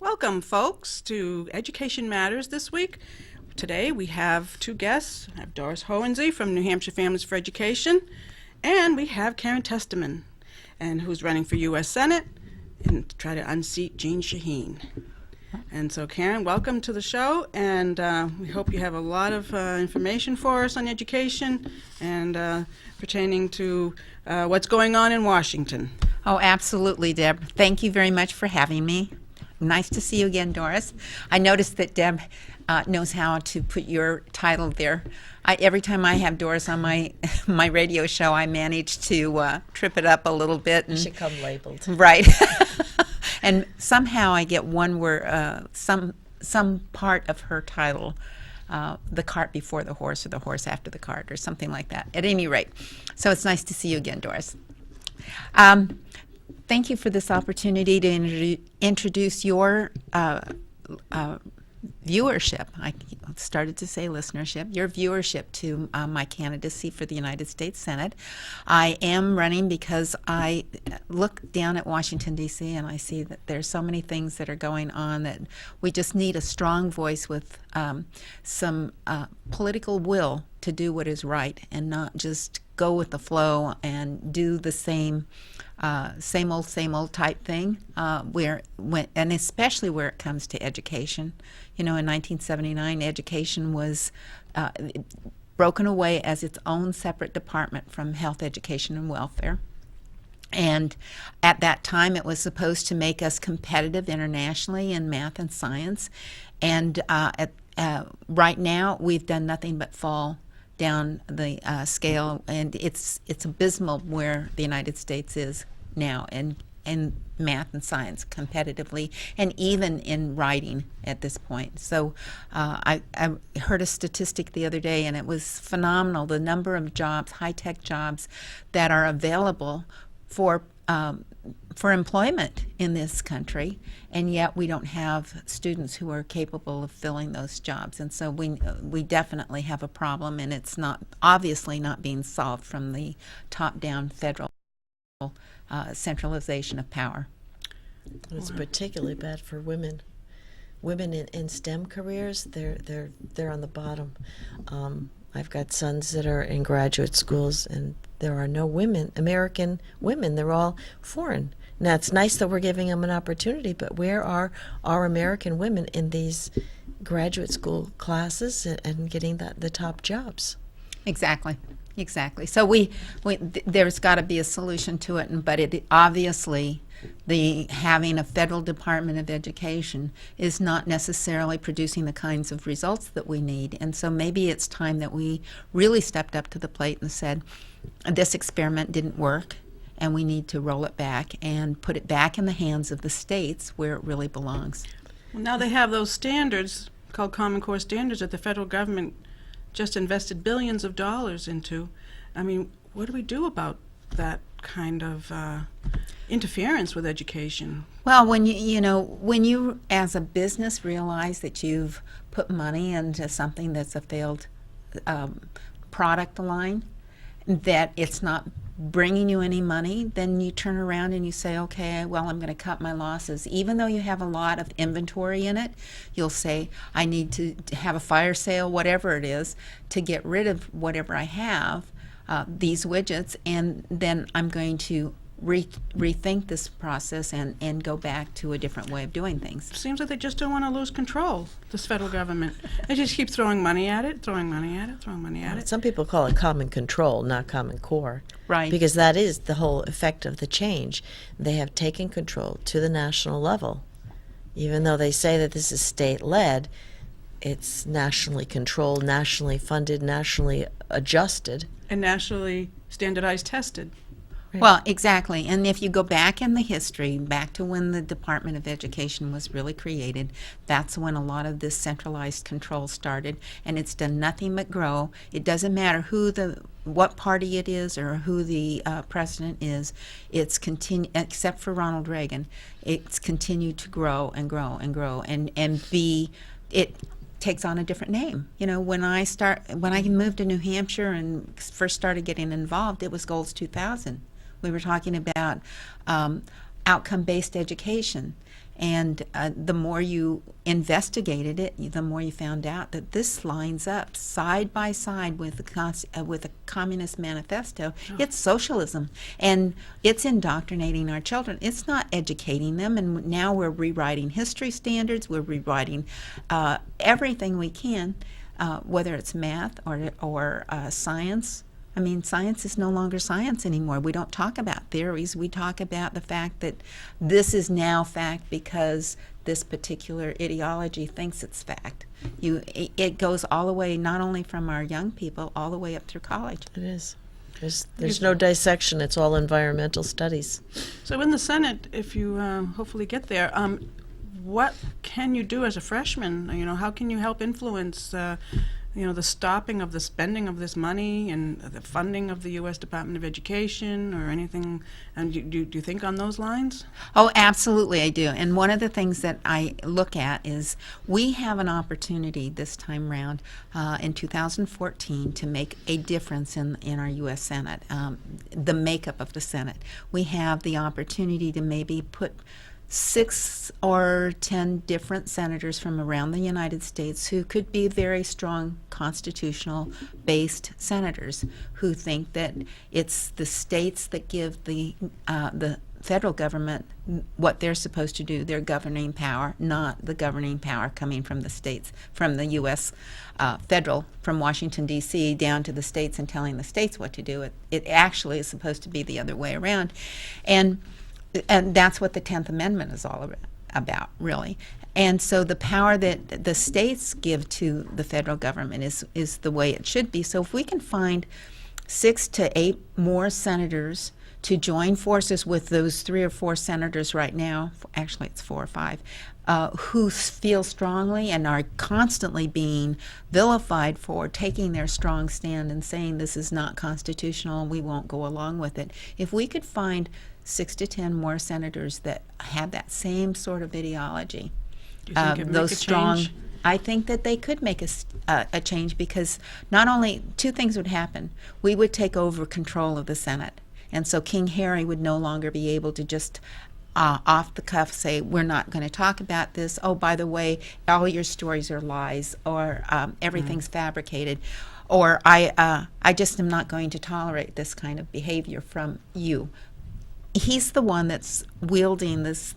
Welcome, folks, to Education Matters this week. Today we have two guests. I have Doris Hohensee from New Hampshire Families for Education, and we have Karen Testerman, and who's running for U.S. Senate and to try to unseat Jean Shaheen. And so, Karen, welcome to the show, and we hope you have a lot of information for us on education and pertaining to what's going on in Washington. Oh, absolutely, Deb. Thank you very much for having me. Nice to see you again, Doris. I noticed that Deb knows how to put your title there. Every time I have Doris on my radio show, I manage to trip it up a little bit. It should come labeled. Right. And somehow I get one where some part of her title, the cart before the horse or the horse after the cart or something like that. At any rate, so it's nice to see you again, Doris. Thank you for this opportunity to introduce your viewership. I started to say listenership, your viewership to my candidacy for the United States Senate. I am running because I look down at Washington, D.C., and I see that there's so many things that are going on that we just need a strong voice with some political will to do what is right and not just go with the flow and do the same old type thing, and especially where it comes to education. You know, in 1979, education was broken away as its own separate department from health, education, and welfare. And at that time, it was supposed to make us competitive internationally in math and science. And right now, we've done nothing but fall down the scale, and it's abysmal where the United States is now in math and science competitively, and even in writing at this point. So I heard a statistic the other day, and it was phenomenal, the number of jobs, high-tech jobs, that are available for employment in this country, and yet we don't have students who are capable of filling those jobs. And so we definitely have a problem, and it's obviously not being solved from the top-down federal centralization of power. It's particularly bad for women. Women in STEM careers, they're on the bottom. I've got sons that are in graduate schools, and there are no women, American women. They're all foreign. Now, it's nice that we're giving them an opportunity, but where are our American women in these graduate school classes and getting the top jobs? Exactly. So there's got to be a solution to it, but it obviously having a federal Department of Education is not necessarily producing the kinds of results that we need. And so maybe it's time that we really stepped up to the plate and said, this experiment didn't work, and we need to roll it back and put it back in the hands of the states where it really belongs. Well, now they have those standards called Common Core standards that the federal government just invested billions of dollars into. I mean, what do we do about that kind of interference with education? Well, when you as a business realize that you've put money into something that's a failed product line, that it's not bringing you any money, then you turn around and you say, okay, well, I'm going to cut my losses. Even though you have a lot of inventory in it, you'll say, I need to have a fire sale, whatever it is, to get rid of whatever I have, these widgets, and then I'm going to rethink this process and go back to a different way of doing things. Seems like they just don't want to lose control, this federal government. They just keep throwing money at it. Some people call it common control, not common core. Right. Because that is the whole effect of the change. They have taken control to the national level. Even though they say that this is state-led, it's nationally controlled, nationally funded, nationally adjusted. And nationally standardized tested. Right. Well, exactly. And if you go back in the history, back to when the Department of Education was really created, that's when a lot of this centralized control started, and it's done nothing but grow. It doesn't matter what party it is or who the president is. It's except for Ronald Reagan, it's continued to grow and grow and grow and it takes on a different name. You know, when I moved to New Hampshire and first started getting involved, it was Goals 2000. We were talking about outcome-based education. And the more you investigated it, the more you found out that this lines up side by side with the Communist Manifesto. Oh. It's socialism, and it's indoctrinating our children. It's not educating them, and now we're rewriting history standards. We're rewriting everything we can, whether it's math or science. I mean, science is no longer science anymore. We don't talk about theories. We talk about the fact that this is now fact because this particular ideology thinks it's fact. It goes all the way, not only from our young people, all the way up through college. It is. There's no dissection. It's all environmental studies. So in the Senate, if you hopefully get there, what can you do as a freshman? How can you help influence the stopping of the spending of this money and the funding of the U.S. Department of Education or anything? And do you think on those lines? Oh, absolutely, I do. And one of the things that I look at is we have an opportunity this time round in 2014 to make a difference in our U.S. Senate, the makeup of the Senate. We have the opportunity to maybe put 6 or 10 different senators from around the United States who could be very strong constitutional-based senators who think that it's the states that give the federal government what they're supposed to do, their governing power, not the governing power coming from the states, from the U.S. Federal, from Washington, D.C., down to the states and telling the states what to do. It actually is supposed to be the other way around. And that's what the 10th Amendment is all about, really. And so the power that the states give to the federal government is the way it should be. So if we can find 6 to 8 more senators to join forces with those 3 or 4 senators right now, actually it's 4 or 5, who feel strongly and are constantly being vilified for taking their strong stand and saying this is not constitutional and we won't go along with it. If we could find 6 to 10 more senators that have that same sort of ideology, do you think it'd make a change? I think that they could make a change, because not only 2 things would happen. We would take over control of the Senate, and so King Harry would no longer be able to just off the cuff say, we're not going to talk about this. Oh, by the way, all your stories are lies, or everything's fabricated, or I just am not going to tolerate this kind of behavior from you. He's the one that's wielding this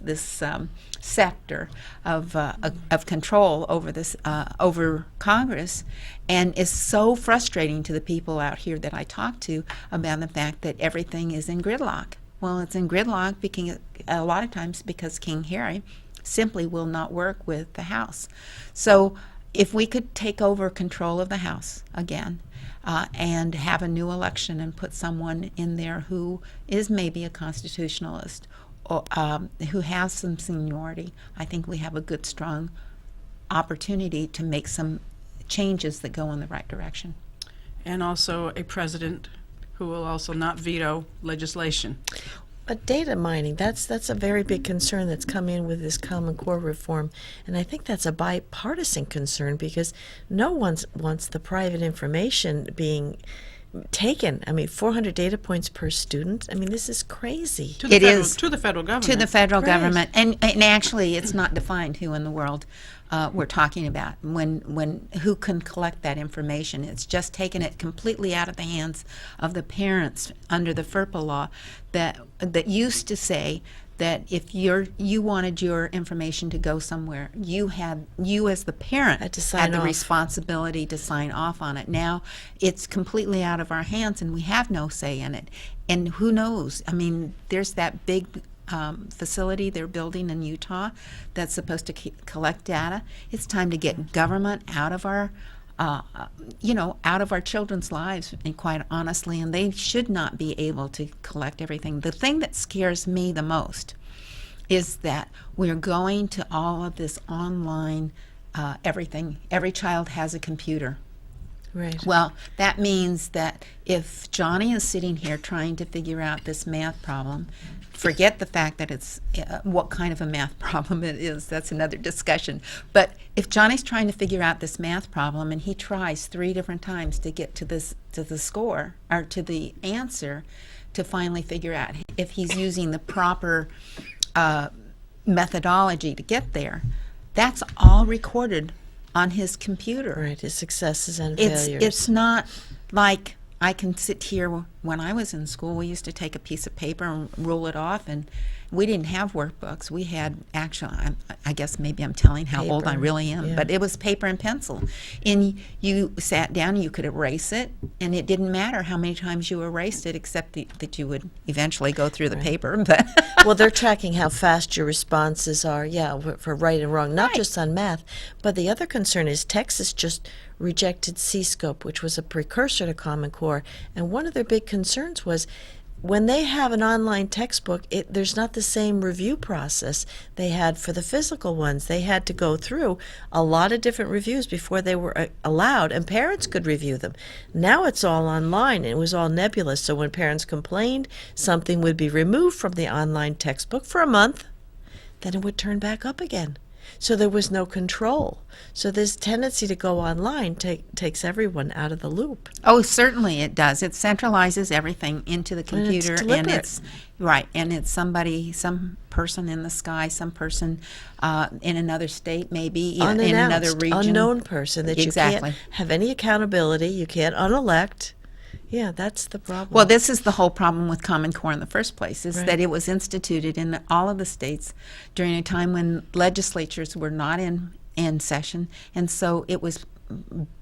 scepter of control over this over Congress, and is so frustrating to the people out here that I talk to about the fact that everything is in gridlock. Well, it's in gridlock because a lot of times because King Harry simply will not work with the House. So if we could take over control of the House again, and have a new election and put someone in there who is maybe a constitutionalist or who has some seniority, I think we have a good, strong opportunity to make some changes that go in the right direction. And also a president who will also not veto legislation. But data mining, that's a very big concern that's come in with this Common Core reform. And I think that's a bipartisan concern, because no one wants the private information being taken. I mean, 400 data points per student. I mean, this is crazy. To the federal government. To the federal government. And actually, it's not defined who in the world we're talking about, when who can collect that information. It's just taken it completely out of the hands of the parents under the FERPA law that used to say that if you wanted your information to go somewhere, you as the parent had to sign the off. Responsibility to sign off on it. Now it's completely out of our hands, and we have no say in it. And who knows? I mean, there's that big facility they're building in Utah that's supposed to collect data. It's time to get government out of our out of our children's lives, and quite honestly, and they should not be able to collect everything. The thing that scares me the most is that we're going to all of this online everything. Every child has a computer. Right. Well, that means that if Johnny is sitting here trying to figure out this math problem, forget the fact that it's what kind of a math problem it is. That's another discussion. But if Johnny's trying to figure out this math problem and he tries 3 different times to get to the score or to the answer, to finally figure out if he's using the proper methodology to get there, that's all recorded on his computer. Right, his successes and It's failures. not like I can sit here. When I was in school, we used to take a piece of paper and rule it off, and we didn't have workbooks. We had I guess maybe I'm telling how old I Paper, really am, yeah. but it was paper and pencil. And you sat down, you could erase it, and it didn't matter how many times you erased it, except that you would eventually go through the paper. But Well, they're tracking how fast your responses are, for right and wrong, not Right. just on math. But the other concern is Texas just rejected C-Scope, which was a precursor to Common Core. And one of their big concerns was when they have an online textbook, there's not the same review process they had for the physical ones. They had to go through a lot of different reviews before they were allowed, and parents could review them. Now it's all online, and it was all nebulous. So when parents complained, something would be removed from the online textbook for a month, then it would turn back up again. So there was no control. So this tendency to go online takes everyone out of the loop. oh, certainly it does. It centralizes everything into the And it's computer, deliberate. it's right, and it's somebody, some person in the sky, some person in another state, maybe in another Unannounced, region. unknown person that Exactly. you can't have any accountability. You can't unelect. Yeah, that's the problem. Well, this is the whole problem with Common Core in the first place, is Right. that it was instituted in all of the states during a time when legislatures were not in session, and so it was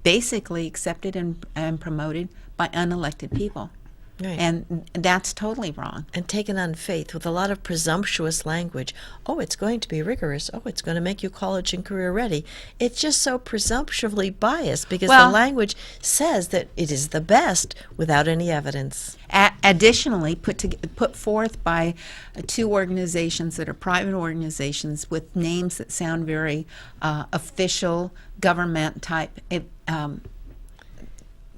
basically accepted and promoted by unelected people. Right. And that's totally wrong. And taken on faith with a lot of presumptuous language. Oh, it's going to be rigorous. Oh, it's going to make you college and career ready. It's just so presumptuously biased because Well- the language says that it is the best without any evidence. Additionally, put forth by two organizations that are private organizations with names that sound very official, government type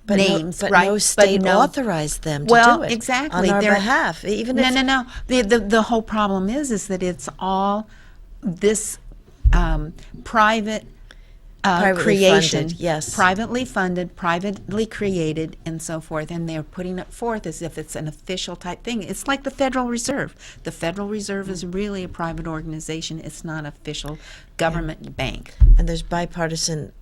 But names, no, but right? no But state no- authorized them to Well, do it exactly. on our They're- behalf. Even No, if no. The whole problem is that it's all this private Privately creation, funded, yes. privately funded, privately created, and so forth, and they're putting it forth as if it's an official type thing. It's like the Federal Reserve. The Federal Reserve is really a private organization. It's not an official government bank. And there's bipartisan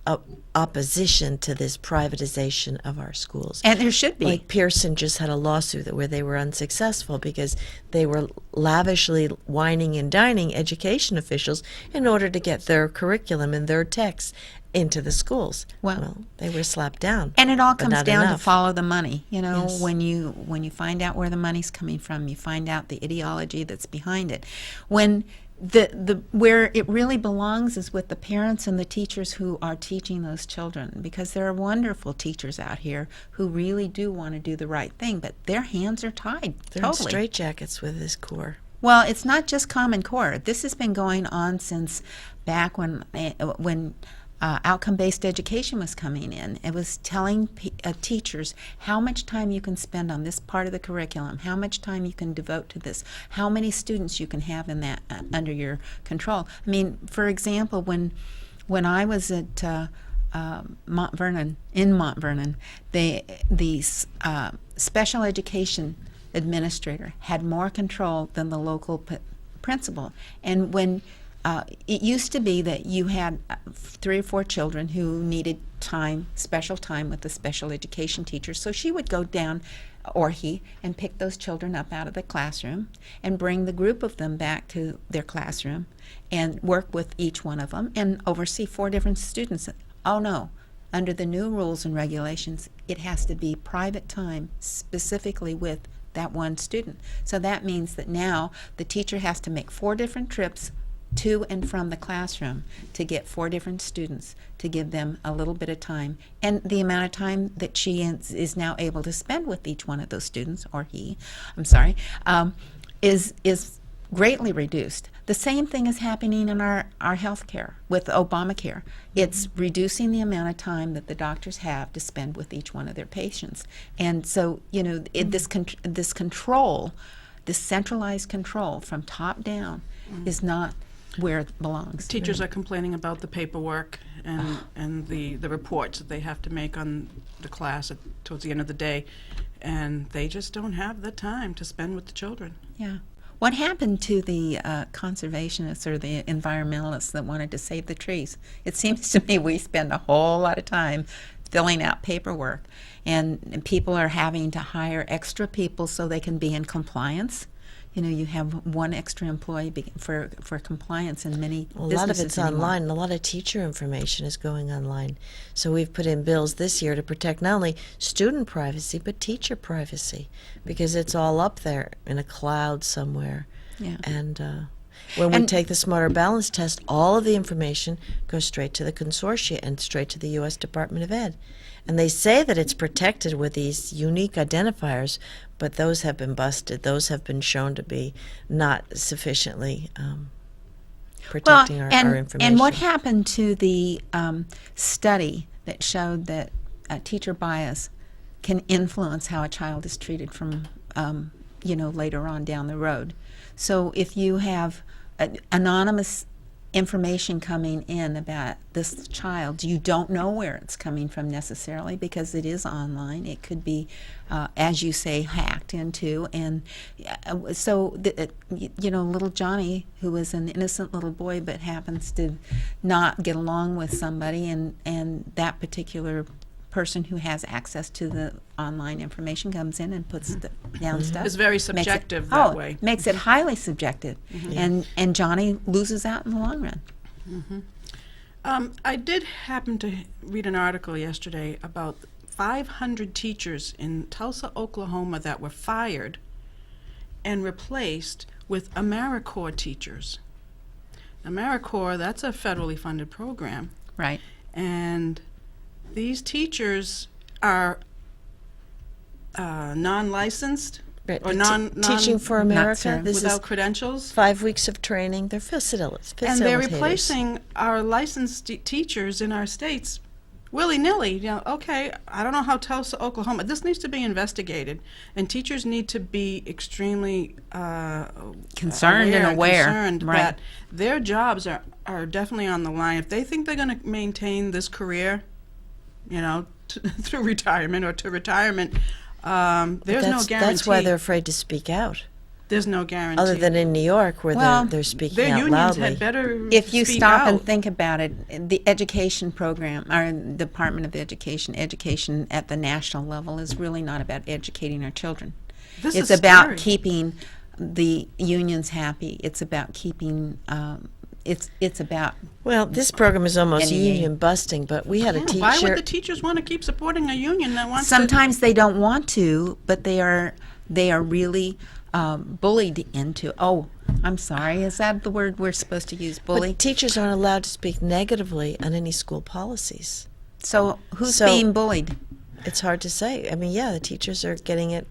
opposition to this privatization of our schools. And there should be. Like Pearson just had a lawsuit where they were unsuccessful because they were lavishly whining and dining education officials in order to get their curriculum and their texts into the schools. Well, they were slapped down. And it all but comes not down to enough. follow the money. You know, Yes. when you find out where the money's coming from, you find out the ideology that's behind it. When the where it really belongs is with the parents and the teachers who are teaching those children, because there are wonderful teachers out here who really do want to do the right thing, but their hands are tied They're totally. in straitjackets with this core. Well, it's not just Common Core. This has been going on since back when outcome-based education was coming in. It was telling teachers how much time you can spend on this part of the curriculum, how much time you can devote to this, how many students you can have in that under your control. I mean, for example, when I was at Mount Vernon, the special education administrator had more control than the local principal. And when it used to be that you had 3 or 4 children who needed special time with the special education teacher, so she would go down, or he, and pick those children up out of the classroom and bring the group of them back to their classroom and work with each one of them and oversee 4 different students. Oh no, under the new rules and regulations, it has to be private time specifically with that one student. So that means that now the teacher has to make 4 different trips to and from the classroom to get 4 different students, to give them a little bit of time. And the amount of time that she is now able to spend with each one of those students, or he, is greatly reduced. The same thing is happening in our health care with Obamacare. It's reducing the amount of time that the doctors have to spend with each one of their patients. And so, this control, this centralized control from top down is not where it belongs. Teachers are complaining about the paperwork and the reports that they have to make on the class towards the end of the day, and they just don't have the time to spend with the children. Yeah. What happened to the conservationists or the environmentalists that wanted to save the trees? It seems to me we spend a whole lot of time filling out paperwork, and people are having to hire extra people so they can be in compliance. You know, you have one extra employee for compliance in many A lot of businesses it's anymore. online, and a lot of teacher information is going online. So we've put in bills this year to protect not only student privacy, but teacher privacy, because it's all up there in a cloud somewhere. Yeah. And when we take the Smarter Balance test, all of the information goes straight to the consortia and straight to the U.S. Department of Ed. And they say that it's protected with these unique identifiers, but those have been busted. Those have been shown to be not sufficiently protecting our information. And what happened to the study that showed that teacher bias can influence how a child is treated from, later on down the road? So if you have anonymous information coming in about this child, you don't know where it's coming from necessarily because it is online. It could be, as you say, hacked into. And little Johnny, who is an innocent little boy but happens to not get along with somebody, and that particular person who has access to the online information comes in and puts down stuff. It's very subjective that way. Makes it highly subjective. And Johnny loses out in the long run. I did happen to read an article yesterday about 500 teachers in Tulsa, Oklahoma that were fired and replaced with AmeriCorps teachers. AmeriCorps, that's a federally funded program. Right. And these teachers are non-licensed Right, or Teaching for America. certain. This without is credentials. 5 weeks of training. They're facilitators. And they're replacing our licensed teachers in our states willy-nilly. You know, okay, I don't know how Tulsa, Oklahoma, this needs to be investigated, and teachers need to be extremely Concerned and aware, concerned right. that their jobs are definitely on the line. If they think they're going to maintain this career, through retirement or to retirement, there's no guarantee. That's why they're afraid to speak out. There's no guarantee. Other than in New York, where Well, they're speaking their out unions loudly. had better If you speak stop out. and think about it, the education program, our Department of Education at the national level is really not about educating our children. This It's is about scary. keeping the unions happy. It's about keeping. It's about. Well, this program is almost NEA. union busting, but we had a teacher. Why would the teachers want to keep supporting a union that wants Sometimes they don't want to, but they are really bullied into. Oh, I'm sorry. Is that the word we're supposed to use? Bully. But teachers aren't allowed to speak negatively on any school policies. So who's So- being bullied? It's hard to say. I mean, yeah, the teachers are getting it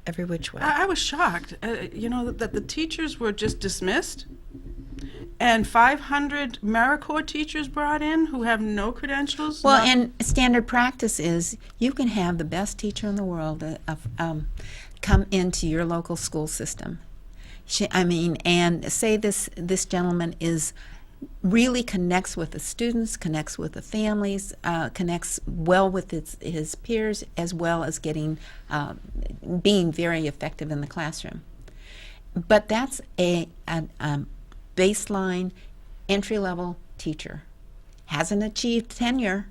every which way. I was shocked, that the teachers were just dismissed, and 500 AmeriCorps teachers brought in who have no credentials. Well, not- and standard practice is you can have the best teacher in the world come into your local school system. And say this gentleman really connects with the students, connects with the families, connects well with his peers, as well as being very effective in the classroom. But that's a baseline entry-level teacher. Hasn't achieved tenure,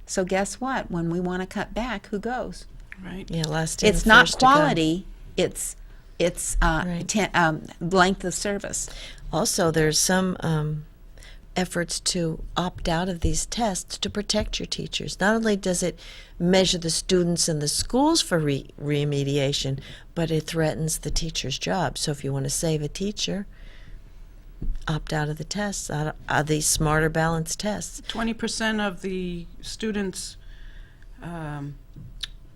so guess what? When we want to cut back, who goes? right. Yeah, last in, It's not first to go. quality. It's Right. length of service. Also, there's some efforts to opt out of these tests to protect your teachers. Not only does it measure the students and the schools for remediation, but it threatens the teacher's job. So if you want to save a teacher, opt out of the tests, out of these Smarter Balance tests. 20% of the students'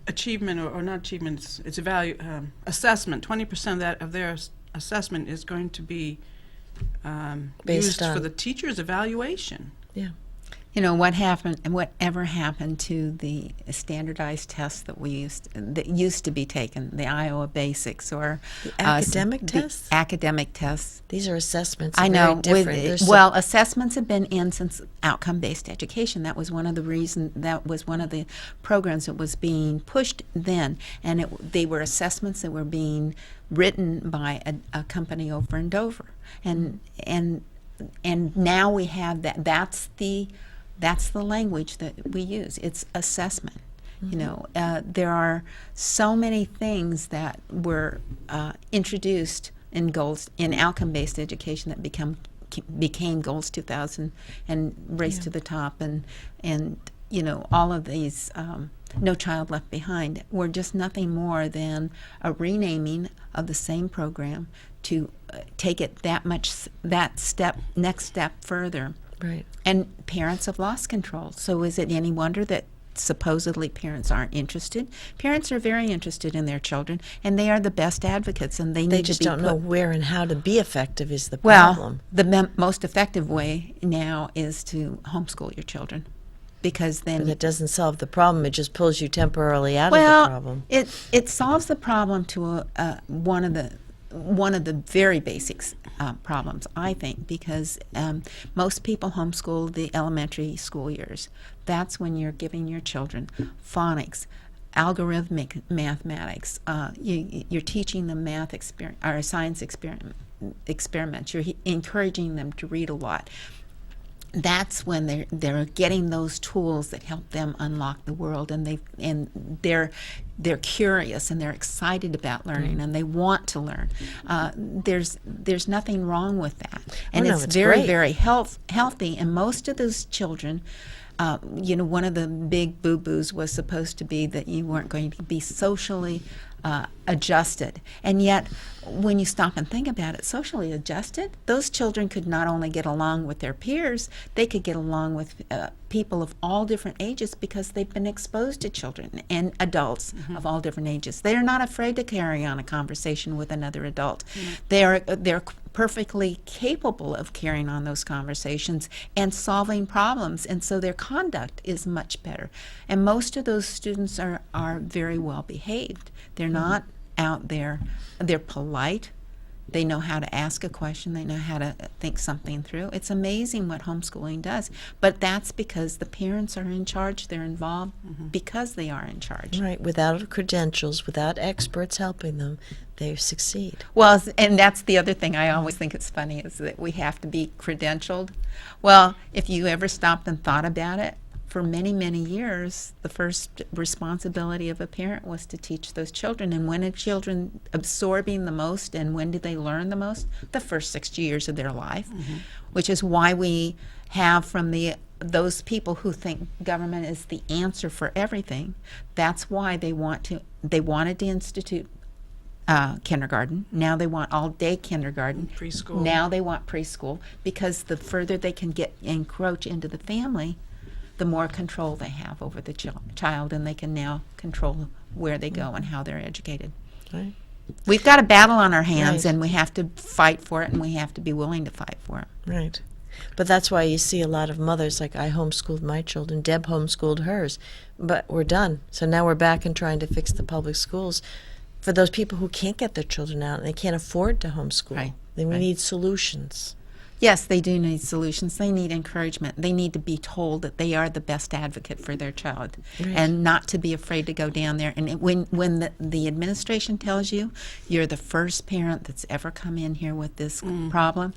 achievement, or not achievements, it's a value assessment. 20% of their assessment is going to be Based used for on- the teacher's evaluation. Yeah. You know, whatever happened to the standardized tests that used to be taken, the Iowa Basics or The academic the tests? academic tests. These are assessments. I Very know. different. They're Well, assessments have been in since outcome-based education. That was one of the programs that was being pushed then, and they were assessments that were being written by a company over in Dover, and now we have that. That's the language that we use. It's assessment. You know, there are so many things that were introduced in outcome-based education that became Goals 2000 and Race to the Top and you know, all of these No Child Left Behind were just nothing more than a renaming of the same program to take it next step further. right. And parents have lost control. So is it any wonder that supposedly parents aren't interested? Parents are very interested in their children, and they are the best advocates, and they need They just to be don't know where and how to be effective is the well, problem. the most effective way now is to homeschool your children, because then But that doesn't solve the problem. It just pulls you temporarily out of well, the problem. it solves the problem to one of the very basics problems, I think, because most people homeschool the elementary school years. That's when you're giving your children phonics, algorithmic mathematics. You're teaching them math or science experiments. You're encouraging them to read a lot. That's when they're getting those tools that help them unlock the world, and they're curious and they're excited about learning and they want to learn. There's nothing wrong with that, and no, it's it's very great. very healthy. And most of those children, you know, one of the big boo-boos was supposed to be that you weren't going to be socially adjusted. And yet, when you stop and think about it, socially adjusted, those children could not only get along with their peers, they could get along with people of all different ages because they've been exposed to children and adults of all different ages. They are not afraid to carry on a conversation with another adult. They're perfectly capable of carrying on those conversations and solving problems, and so their conduct is much better. And most of those students are very well behaved. They're not out there. They're polite. They know how to ask a question. They know how to think something through. It's amazing what homeschooling does. But that's because the parents are in charge. They're involved because they are in charge. Right. Without credentials, without experts helping them, they succeed. Well, and that's the other thing I always think it's funny is that we have to be credentialed. Well, if you ever stopped and thought about it, for many, many years, the first responsibility of a parent was to teach those children. And when are children absorbing the most and when do they learn the most? The first 60 years of their life, which is why we have from those people who think government is the answer for everything. That's why they wanted to institute kindergarten. Now they want all-day kindergarten. Preschool. Now they want preschool, because the further they can encroach into the family, the more control they have over the child, and they can now control where they go and how they're educated. Right. We've got a battle on our hands, Right. and we have to fight for it, and we have to be willing to fight for it. Right. But that's why you see a lot of mothers, like I homeschooled my children, Deb homeschooled hers, but we're done. So now we're back and trying to fix the public schools for those people who can't get their children out and they can't afford to homeschool. Right. Then we Right. need solutions. Yes, they do need solutions. They need encouragement. They need to be told that they are the best advocate for their child, Right. and not to be afraid to go down there. And when the administration tells you you're the first parent that's ever come in here with this problem,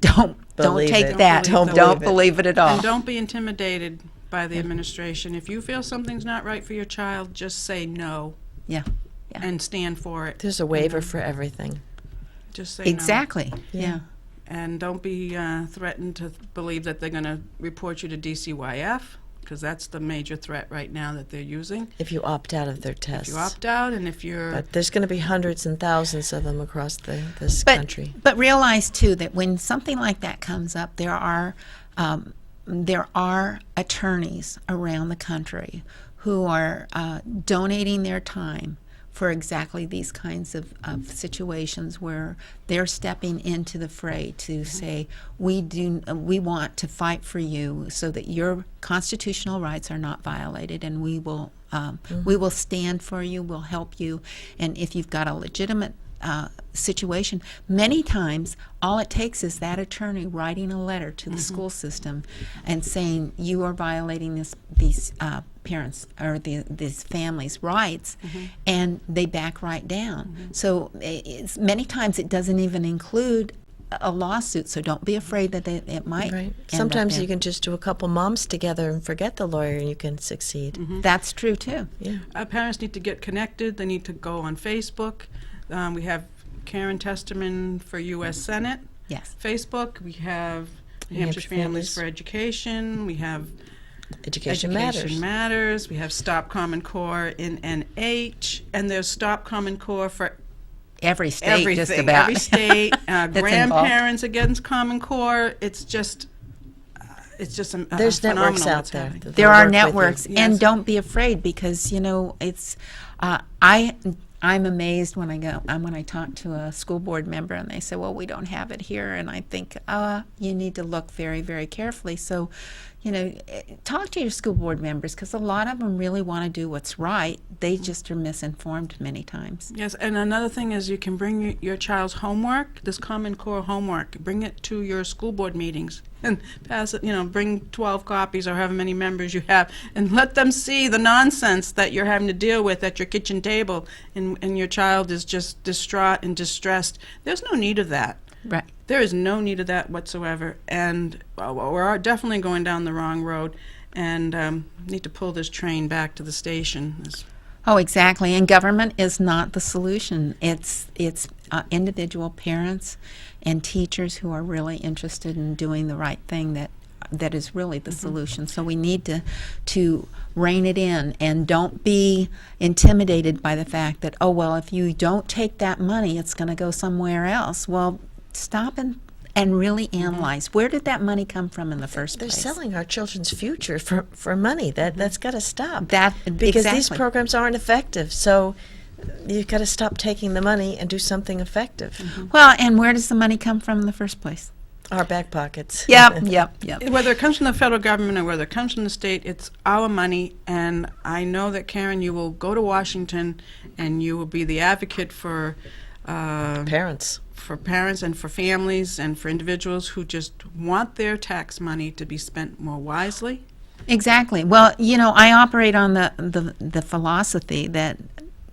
don't Believe take it. that. Don't Don't believe believe it at all. And don't be intimidated by the administration. If you feel something's not right for your child, just say no Yeah. and stand for it. There's a waiver for everything. Just say no. Exactly. Yeah. And don't be threatened to believe that they're going to report you to DCYF, because that's the major threat right now that they're using. If you opt out of their If tests. you opt out, and if you're... But there's going to be hundreds and thousands of them across this country. But realize too that when something like that comes up, there are attorneys around the country who are donating their time for exactly these kinds of situations where they're stepping into the fray to say, we want to fight for you so that your constitutional rights are not violated, and we will stand for you, we'll help you, and if you've got a legitimate situation, many times all it takes is that attorney writing a letter to the school system and saying you are violating these parents or these families' rights, and they back right down. So many times it doesn't even include a lawsuit, so don't be afraid that it might. Right. Sometimes you can just do a couple moms together and forget the lawyer, and you can succeed. That's true too. Yeah. Parents need to get connected. They need to go on Facebook. We have Karen Testerman for U.S. Senate. Yes. Facebook. We have New Hampshire Hampshire Families Families. for Education. We have Education Matters. Matters. We have Stop Common Core in NH, and there's Stop Common Core for Every state, everything. just about. Every state. That's Grandparents Against Common Core. It's just There's phenomenal networks out what's there. happening. that There they'll are work with you. networks, Yes. and don't be afraid, because it's I'm amazed when I talk to a school board member and they say, well, we don't have it here, and I think you need to look very, very carefully. So talk to your school board members, because a lot of them really want to do what's right. They just are misinformed many times. Yes, and another thing is you can bring your child's homework, this Common Core homework, bring it to your school board meetings and pass it, bring 12 copies or however many members you have, and let them see the nonsense that you're having to deal with at your kitchen table, and your child is just distraught and distressed. There's no need of that. Right. There is no need of that whatsoever, and we're definitely going down the wrong road, and need to pull this train back to the station. Oh, exactly. And government is not the solution. It's individual parents and teachers who are really interested in doing the right thing that is really the solution. So we need to rein it in, and don't be intimidated by the fact that, oh, well, if you don't take that money, it's going to go somewhere else. Well, stop and really analyze, where did that money come from in the first They're place? selling our children's future for money. That's got to stop. Because Because these exactly. programs aren't effective. So you've got to stop taking the money and do something effective. Well, and where does the money come from in the first place? Our back pockets. Yep. Whether it comes from the federal government or whether it comes from the state, it's our money, and I know that, Karen, you will go to Washington and you will be the advocate for Parents. and for families and for individuals who just want their tax money to be spent more wisely. Exactly. Well, I operate on the philosophy that,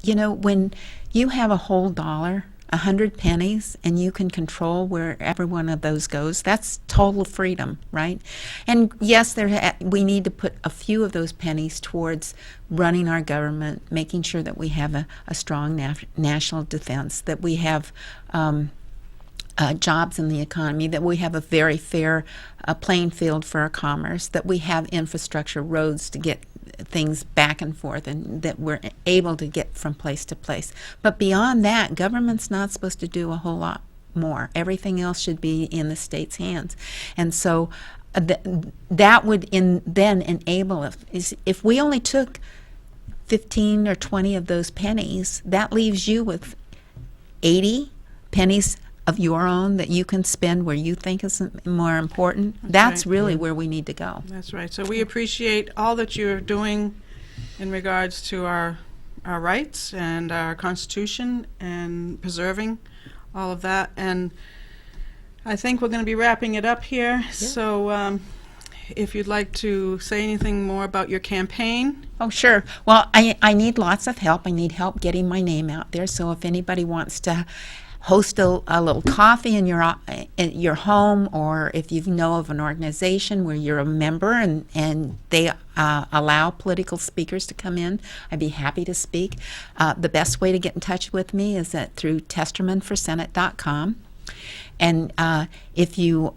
when you have a whole dollar, 100 pennies, and you can control where every one of those goes, that's total freedom, right? And yes, we need to put a few of those pennies towards running our government, making sure that we have a strong national defense, that we have jobs in the economy, that we have a very fair playing field for our commerce, that we have infrastructure, roads to get things back and forth, and that we're able to get from place to place. But beyond that, government's not supposed to do a whole lot more. Everything else should be in the state's hands. And so that would then enable if we only took 15 or 20 of those pennies, that leaves you with 80 pennies of your own that you can spend where you think is more important. That's right. really where we need to go. That's right. So we appreciate all that you're doing in regards to our rights and our Constitution and preserving all of that. And I think we're going to be wrapping it up here. Yeah. So if you'd like to say anything more about your campaign. Oh, sure. Well, I need lots of help. I need help getting my name out there. So if anybody wants to host a little coffee in your home, or if you know of an organization where you're a member and they allow political speakers to come in, I'd be happy to speak. The best way to get in touch with me is through testermanforsenate.com. And if you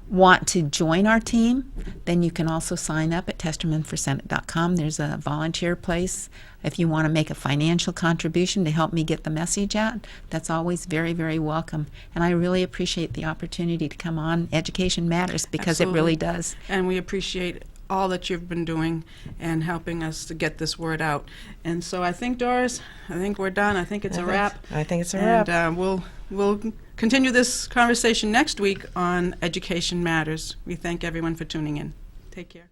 want to join our team, then you can also sign up at testermanforsenate.com. There's a volunteer place. If you want to make a financial contribution to help me get the message out, that's always very, very welcome. And I really appreciate the opportunity to come on Education Matters, because Absolutely. It really does. And we appreciate all that you've been doing and helping us to get this word out. And so I think, Doris, I think we're done. I think it's a wrap. I think it's a wrap. And we'll continue this conversation next week on Education Matters. We thank everyone for tuning in. Take care.